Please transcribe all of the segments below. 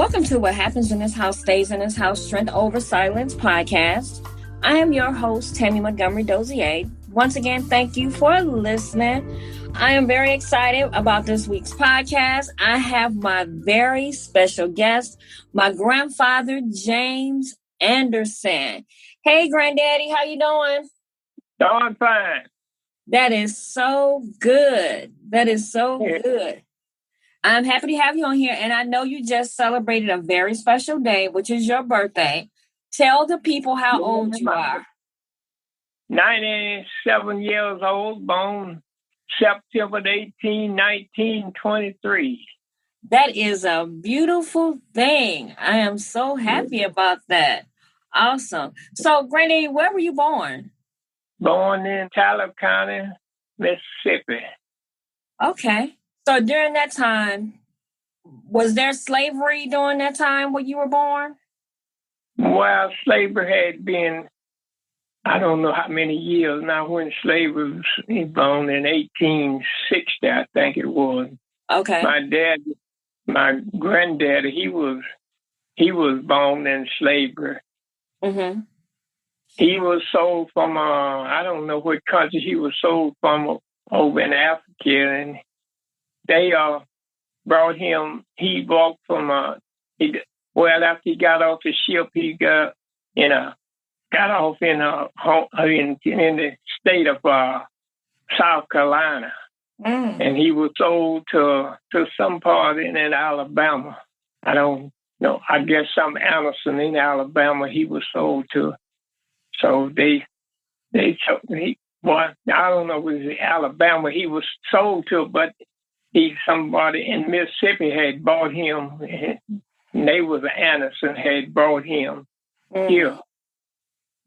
Welcome to What Happens in This House Stays in This House, Strength Over Silence podcast. I am your host, Tammy Montgomery Dozier. Once again, thank you for listening. I am very excited about this week's podcast. I have my very special guest, my grandfather, James Anderson. Hey, Granddaddy, how you doing? Doing fine. That is so good. That is so good. I'm happy to have you on here, and I know you just celebrated a very special day, which is your birthday. Tell the people how old you are. 97 years old, born September 18, 1923. That is a beautiful thing. I am so happy about that. Awesome. So, Granny, where were you born? Born in Talib County, Mississippi. Okay. So during that time, was there slavery during that time when you were born? Well, slavery had been, I don't know how many years now, when slavery was born in 1860, I think it was. Okay. My granddaddy, he was born in slavery. Mm-hmm. He was sold from, I don't know what country he was sold from, over in Africa, and they brought him. He walked from after he got off the ship, he got off in the state of South Carolina, and he was sold to some part in Alabama. I don't know. I guess some Anderson in Alabama he was sold to. So they took me. Well, I don't know if it was Alabama he was sold to, but somebody in Mississippi had bought him, and they was Anderson had brought him here,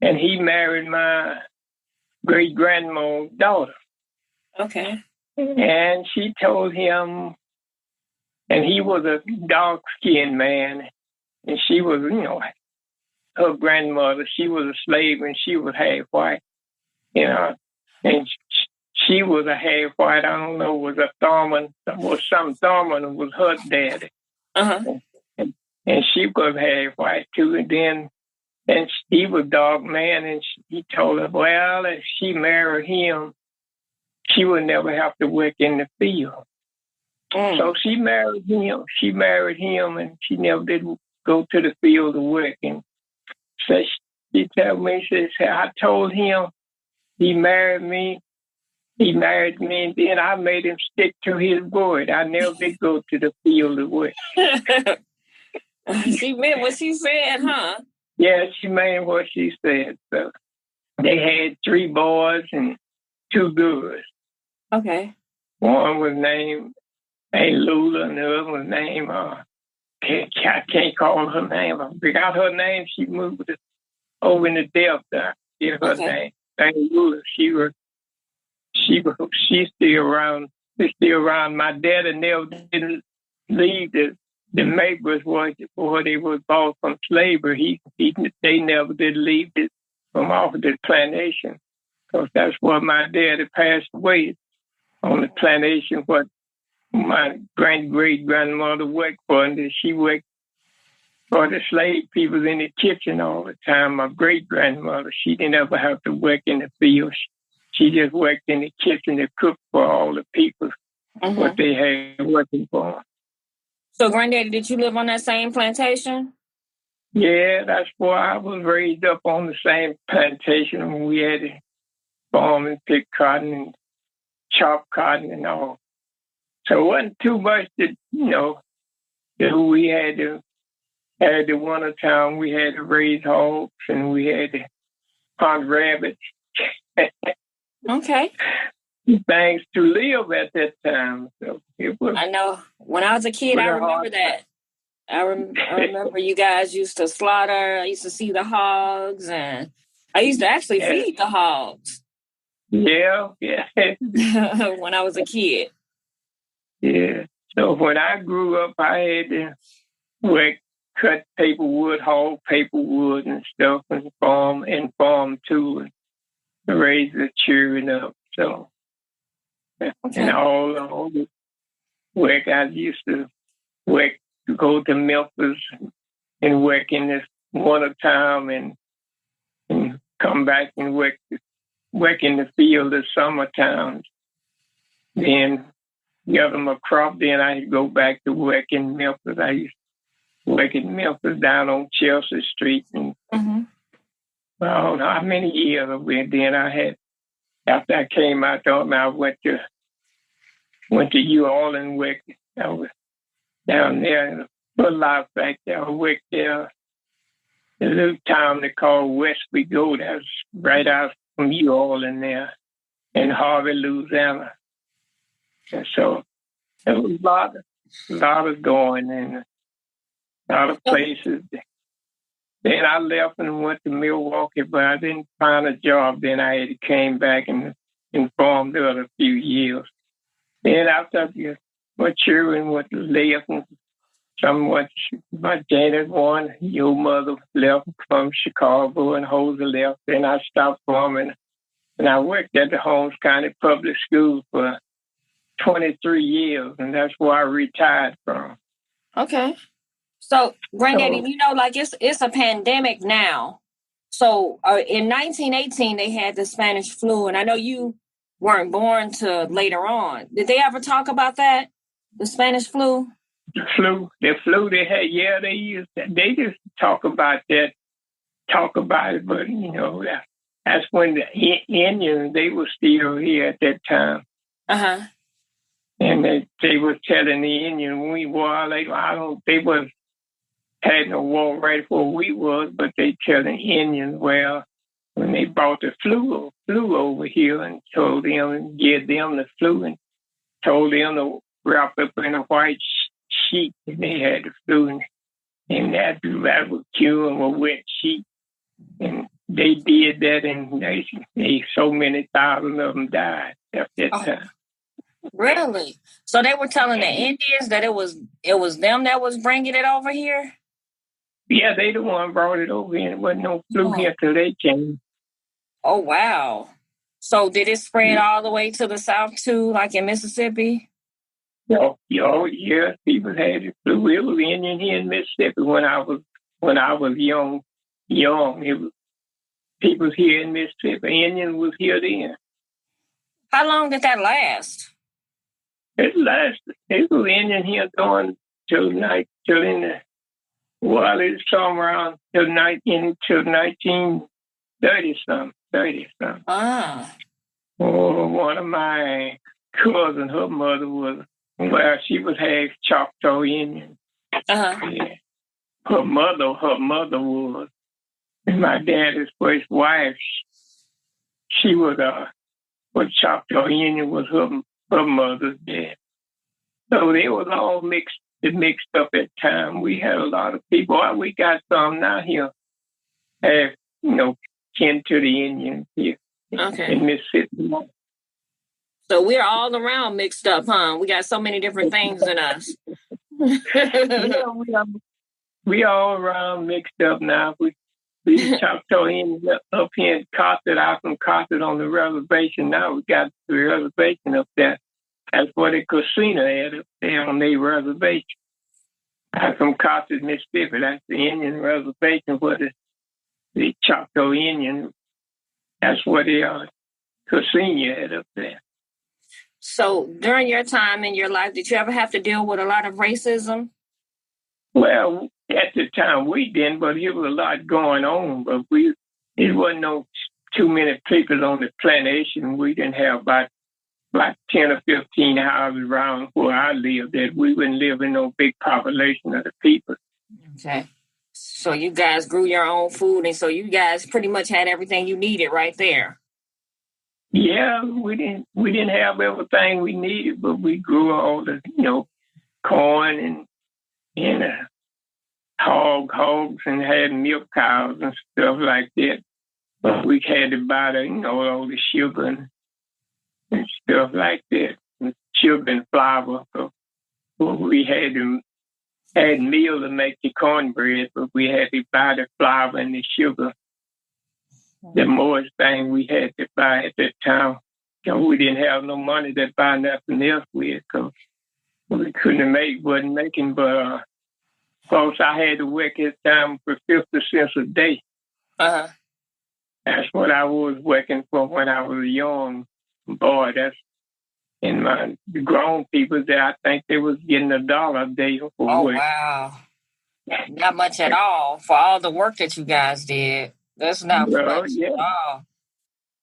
and he married my great grandma's daughter. Okay. And she told him, and he was a dark skinned man, and she was, her grandmother. She was a slave, and she was half white, and she was a half white. I don't know, was a Thurman or some Thurman was her daddy. Uh-huh. And she was half white too. And he was a dark man, and he told her, well, if she married him, she would never have to work in the field. So she married him. And she never did go to the field to work. And so she told me, she said, I told him he married me, and then I made him stick to his word. I never did go to the field to work. She meant what she said, huh? Yeah, she meant what she said. So they had 3 boys and 2 girls. Okay. One was named Lula, and the other was named, I can't call her name. I forgot her name. She moved over in the Delta. Get her name. Named Lula. She's still around. She's still around. My dad never didn't leave the neighbors where they were bought from slavery. They never did leave it from off of the plantation, because that's where my dad had passed away, on the plantation what my great grandmother worked for, and she worked for the slave people in the kitchen all the time. My great grandmother, she didn't ever have to work in the field. She just worked in the kitchen to cook for all the people what they had working for them. So, Granddaddy, did you live on that same plantation? Yeah, that's where I was raised up, on the same plantation. We had to farm and pick cotton and chop cotton and all. So it wasn't too much to, do. We had the winter time, we had to raise hogs, and we had to hunt rabbits. Okay. Things to live at that time. So it was. I know. When I was a kid, I remember that. I remember you guys used to slaughter. I used to see the hogs, and I used to actually feed the hogs. Yeah. When I was a kid. Yeah. So when I grew up, I had to cut paper wood, haul paper wood and stuff, and farm too, and raise the children up. So, and all the work I used to work to go to Memphis and work in this winter time and come back and work in the field the summertime. Then give them a crop. Then I go back to work in Memphis. I used to work in Memphis down on Chelsea Street. And I don't know how many years I went. Then I had, after I came out, I went to New Orleans, worked. I was down there in a Foot Locker factory. I worked there. A little town they call West Bego. That's right out from New Orleans there in Harvey, Louisiana. And so there was a lot of going in a lot of places. Then I left and went to Milwaukee, but I didn't find a job. Then I had came back and farmed there a few years. Then after my children went to left, and somewhat my Janet one, your mother left from Chicago, and Jose left. Then I stopped farming, and I worked at the Holmes County Public School for 23 years, and that's where I retired from. Okay. So, Granddaddy, like it's a pandemic now. So, in 1918, they had the Spanish flu, and I know you weren't born till later on. Did they ever talk about that? The Spanish flu? The flu they had, yeah, they just talk about it, but, that's when the Indians, they were still here at that time. Uh-huh. And they were telling the Indians we were, they was had no war right where we was, but they tell the Indians, well, when they brought the flu over here and told them and gave them the flu and told them to wrap up in a white sheet, and they had the flu, and that was cured with a wet sheet. And they did that, and they so many thousands of them died at that time. Really? So they were telling the Indians that it was them that was bringing it over here? Yeah, they the one brought it over here. There wasn't no flu here till they came. Oh, wow. So did it spread all the way to the south too, like in Mississippi? Yeah, people had the flu. It was Indian here in Mississippi when I was young. It was people here in Mississippi. Indian was here then. How long did that last? It was Indian here going till in the, well, it's somewhere around till 1930 something. Ah. Oh, one of my cousins, her mother was, well, she was half Choctaw Indian. Uh-huh. Yeah. Her mother was, and my dad's first wife, she was what Choctaw Indian was her mother's dad. So they was all mixed up at time. We had a lot of people. We got some now here, kin to the Indians here in Mississippi. So we're all around mixed up, huh? We got so many different things in us. We all around mixed up now. We Choctaw Indians up here in Cosset, out from Cosset on the reservation. Now we got the reservation up there. That's where the casino had up there on the reservation. Out from Cosset, Mississippi. That's the Indian reservation where the Choctaw Indian, that's where the casino had up there. So during your time in your life, did you ever have to deal with a lot of racism? Well, at the time we didn't, but there was a lot going on. But it wasn't too many people on the plantation. We didn't have about 10 or 15 houses around where I lived. That we wouldn't live in no big population of the people. Okay. So you guys grew your own food, and so you guys pretty much had everything you needed right there. Yeah, we didn't have everything we needed, but we grew all the corn and hogs and had milk cows and stuff like that. But we had to buy all the sugar and stuff like that, and sugar and flour. So we had meal to make the cornbread, but we had to buy the flour and the sugar. The most thing we had to buy at that time. We didn't have no money to buy nothing else with, because we wasn't making but course, I had to work his time for 50 cents a day. Uh-huh. That's what I was working for when I was a young boy. That's in the grown people that I think they was getting $1 a day for Oh, work. wow. Not much at all for all the work that you guys did. That's not much at all.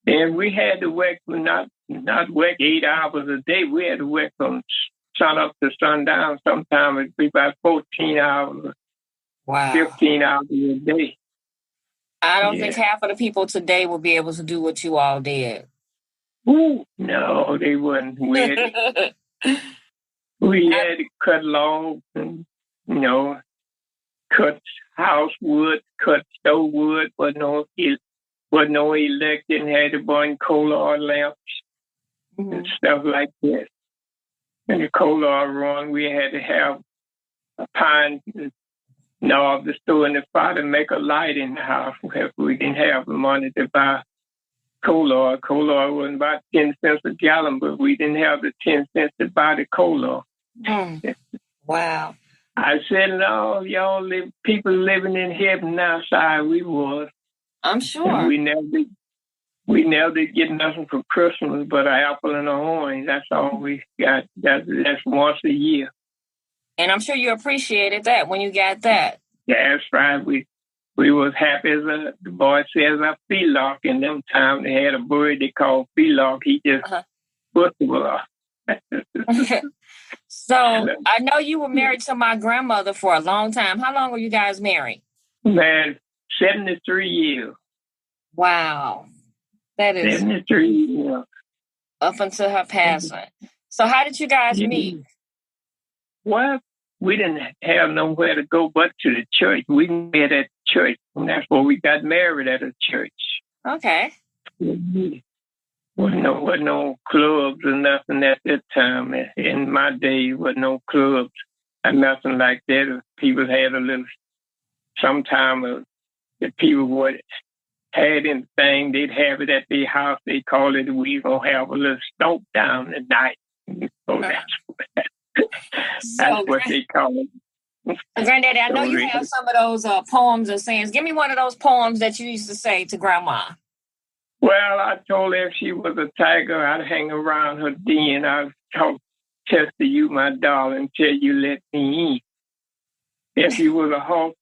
And we had to work not work 8 hours a day. We had to work from sun up to sundown. Sometimes it'd be about 14 hours, Wow. 15 hours a day. I don't think half of the people today will be able to do what you all did. Ooh, no, they wouldn't. We had to cut logs and, cut house wood, cut stove wood, but no electric, and had to burn coal oil lamps and stuff like that. And the coal oil run, we had to have a pine knob to store in the fire to make a light in the house. If we didn't have the money to buy coal oil. Coal oil was about 10 cents a gallon, but we didn't have the 10 cents to buy the coal oil. Wow. I said, no, y'all people living in heaven outside. We was. I'm sure. And we never did get nothing for Christmas but an apple and an orange. That's all we got. That's once a year. And I'm sure you appreciated that when you got that. Yeah, that's right. We was happy as the boy says a feelock. In them time they had a bird they called feelock. He just put the off. So I know you were married to my grandmother for a long time. How long were you guys married? Man, 73 years. Wow. That is 73 years. Up until her passing. So how did you guys meet? Well, we didn't have nowhere to go but to the church. We met at church, and that's where we got married, at a church. Okay. Wasn't no clubs or nothing at that time. In my day, wasn't no clubs and nothing like that. People had a little, sometime the people would had anything, they'd have it at their house. They call it, we gonna have a little stomp down tonight. So that's what they call it. Granddaddy, I know you have some of those poems or sayings. Give me one of those poems that you used to say to Grandma. Well, I told her if she was a tiger, I'd hang around her den. I'd talk to you, my darling, till you let me in. If you was a horse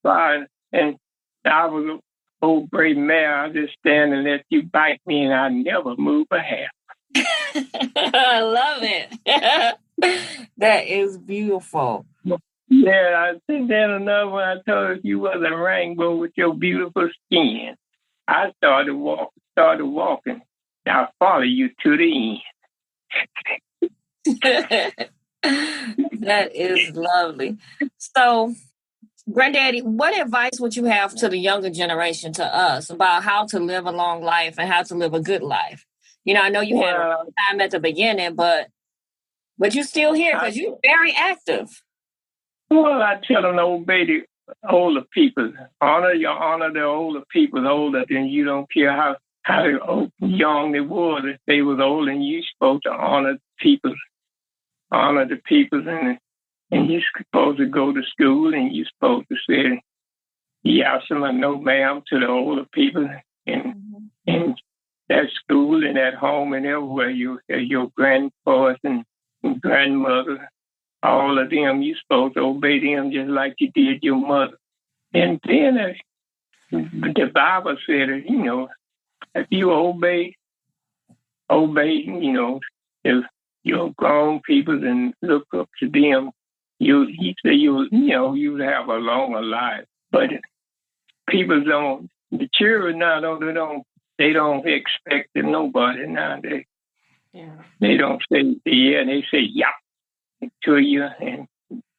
and I was an old brave mare, I'd just stand and let you bite me, and I'd never move a hair. I love it. That is beautiful. Yeah, I think that another one. I told her if you was a rainbow with your beautiful skin, I started walking. I'll follow you to the end. That is lovely. So, Granddaddy, what advice would you have to the younger generation, to us, about how to live a long life and how to live a good life? I know you had a time at the beginning, but you're still here because you're very active. Well, I tell them to obey the older people. Honor the older people, older than you. Don't care how young they were. If they was old, and you supposed to honor the people, and you're supposed to go to school, and you're supposed to say, yes, no, ma'am, to the older people in that school and at home and everywhere. Your grandfathers and grandmother, all of them, you're supposed to obey them just like you did your mother. And then the Bible said, if you obey, if you're grown people and look up to them, he said you'd have a longer life. But people don't, the children now, they don't expect it, nobody now. They don't say yeah, they say yeah to you, and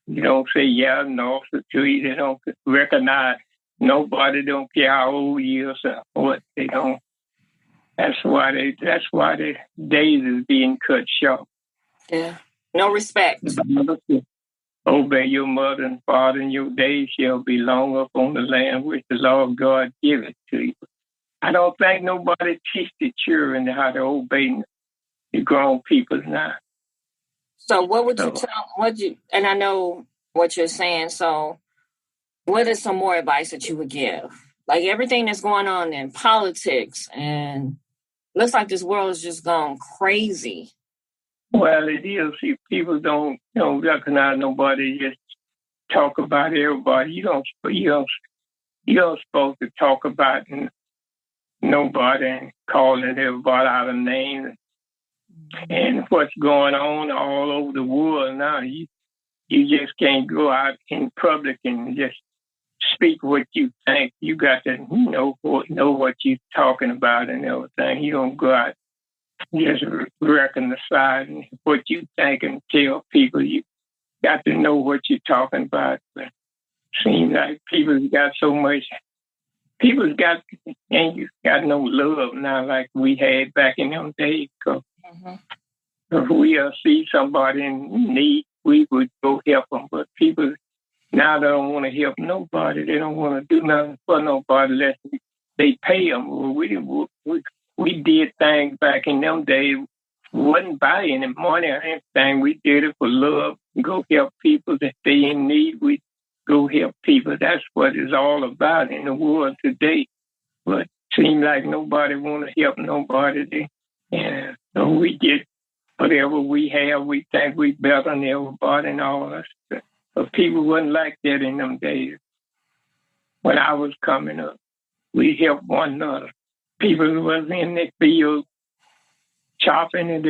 you don't say yeah, no to you. They don't recognize nobody, don't care how old you are or what. They don't. That's why the days is being cut short. Yeah, no respect. Obey your mother and father, and your days shall be long up on the land which the Lord God giveth to you. I don't think nobody teach the children how to obey the grown people now. So what would you tell? And I know what you're saying. So What is some more advice that you would give? Like everything that's going on in politics, and looks like this world is just gone crazy. Well, it is. See, people don't recognize nobody. Just talk about everybody. You don't supposed to talk about nobody and calling everybody out of name. And what's going on all over the world now, you just can't go out in public and just speak what you think. You got to know what you're talking about and everything. You don't go out just reconcile what you think and tell people. You got to know what you're talking about. But it seems like ain't got no love now like we had back in them days. If we see somebody in need, we would go help them. But people now they don't want to help nobody. They don't want to do nothing for nobody unless they pay them. We did things back in them days. We wasn't buying any money or anything. We did it for love. Go help people that they in need. We go help people. That's what it's all about in the world today. But it seems like nobody want to help nobody. So we get whatever we have. We think we better than everybody and all that stuff. But people wasn't like that in them days. When I was coming up, we helped one another. People was in the field chopping and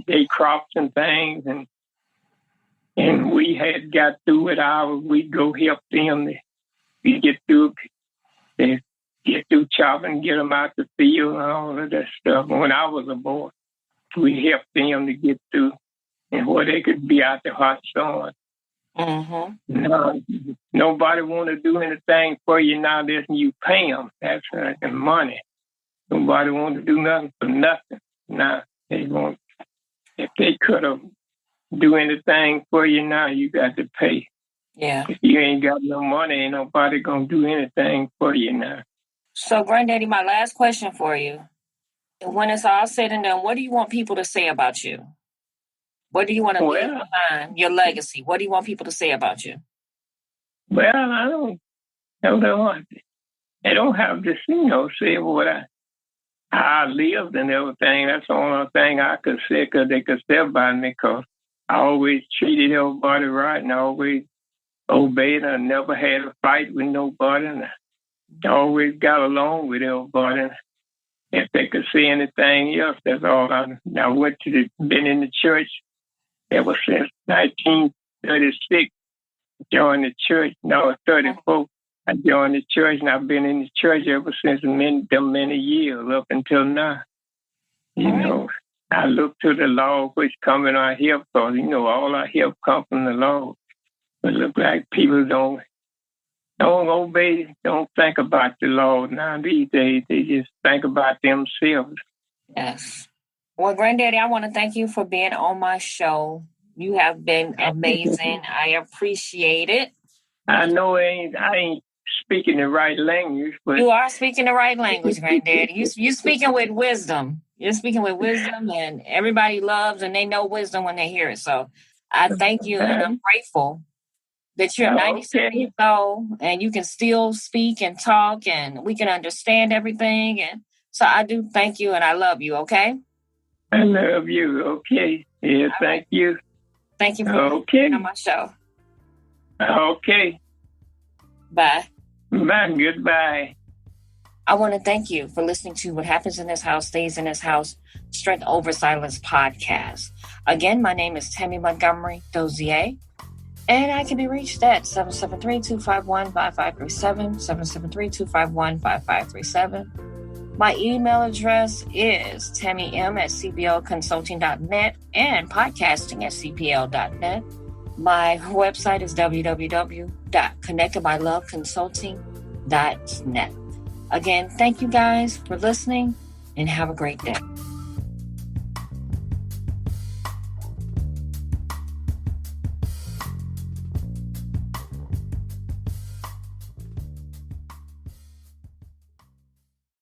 they crops and things, and we had got through it. We'd go help them. We get through chopping, get them out the field and all of that stuff. When I was a boy, we helped them to get through and where they could be out the hot sun. No, nobody want to do anything for you now. This you pay them. That's the money. Nobody want to do nothing for nothing. Now they want. If they could have do anything for you now, you got to pay. Yeah. If you ain't got no money, ain't nobody gonna do anything for you now. So, Granddaddy, my last question for you: when it's all said and done, what do you want people to say about you? What do you want to leave behind, your legacy? What do you want people to say about you? Well, I don't know. They don't have to, say how I lived and everything. That's the only thing I could say, because they could say about me, because I always treated everybody right and I always obeyed. I never had a fight with nobody, and I always got along with everybody. If they could say anything else, that's all. I been in the church ever since 1936. Joined the church. No, 34. I joined the church, and I've been in the church ever since many years up until now. I look to the Lord, which come in our help, because all our help comes from the Lord. But it look like people don't obey, don't think about the Lord now these days. They just think about themselves. Yes. Well, Granddaddy, I want to thank you for being on my show. You have been amazing. I appreciate it. I know I ain't speaking the right language, but you are speaking the right language, Granddaddy. You speaking with wisdom. You're speaking with wisdom, and everybody loves and they know wisdom when they hear it. So I thank you, and I'm grateful that you're 96 years old and you can still speak and talk, and we can understand everything. And so I do thank you, and I love you. Okay. I love you. Okay. Yeah. Thank you. Thank you for being on my show. Okay. Bye. Bye. Goodbye. I want to thank you for listening to What Happens in This House Stays in This House, Strength Over Silence podcast. Again, my name is Tammy Montgomery Dozier, and I can be reached at 773-251-5537, 773-251-5537. My email address is tammym@cplconsulting.net and podcasting@cpl.net. My website is www.connectedbyloveconsulting.net. Again, thank you guys for listening, and have a great day.